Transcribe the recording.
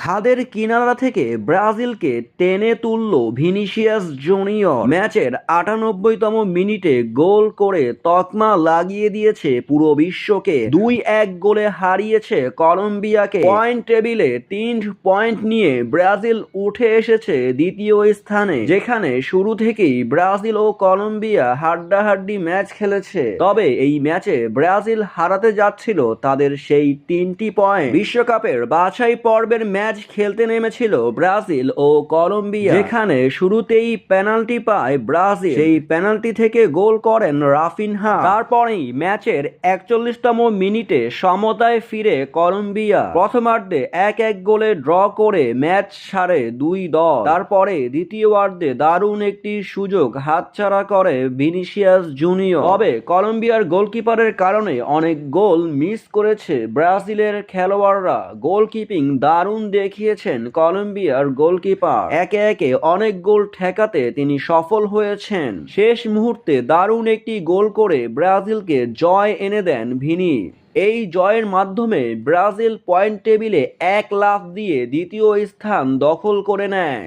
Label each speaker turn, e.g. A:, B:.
A: খাদের কিনারা থেকে ব্রাজিলকে টেনে তুলল ভিনিসিয়াস জুনিয়র। ম্যাচের ৯৮তম মিনিটে গোল করে তকমা লাগিয়ে দিয়েছে পুরো বিশ্বকে। ২-১ গোলে হারিয়েছে কলম্বিয়াকে। পয়েন্ট টেবিলে ৩ পয়েন্ট নিয়ে ব্রাজিল উঠে এসেছে দ্বিতীয় স্থানে, যেখানে শুরু থেকেই ব্রাজিল ও কলম্বিয়া হাড্ডাহাড্ডি ম্যাচ খেলেছে। তবে এই ম্যাচে ব্রাজিল হারাতে যাচ্ছিল তাদের সেই ৩টি পয়েন্ট। বিশ্বকাপের বাছাই পর্বের ম্যাচ খেলতে নেমেছিল ব্রাজিল ও কলম্বিয়া, যেখানে শুরুতেই পেনাল্টি পায় ব্রাজিল। সেই পেনাল্টি থেকে গোল করেন রাফিনহা। তারপরেই ম্যাচের ৪১তম মিনিটে সমতায় ফিরে কলম্বিয়া। প্রথমার্ধে ১-১ গোলে ড্র করে ম্যাচ ছাড়ে দুই দল। তারপরে দ্বিতীয়ার্ধে দারুণ একটি সুযোগ হাতছাড়া করে ভিনিসিয়াস জুনিয়র। তবে কলম্বিয়ার গোলকিপারের কারণে অনেক গোল মিস করেছে ব্রাজিলের খেলোয়াড়রা। গোলকিপিং দারুণ দেখিয়েছেন কলম্বিয়ার গোলকিপার। একে একে অনেক গোল ঠেকাতে তিনি সফল হয়েছেন। শেষ মুহূর্তে দারুণ একটি গোল করে ব্রাজিলকে জয় এনে দেন ভিনি। এই জয়ের মাধ্যমে ব্রাজিল পয়েন্ট টেবিলে ১ লাফ দিয়ে দ্বিতীয় স্থান দখল করে নেয়।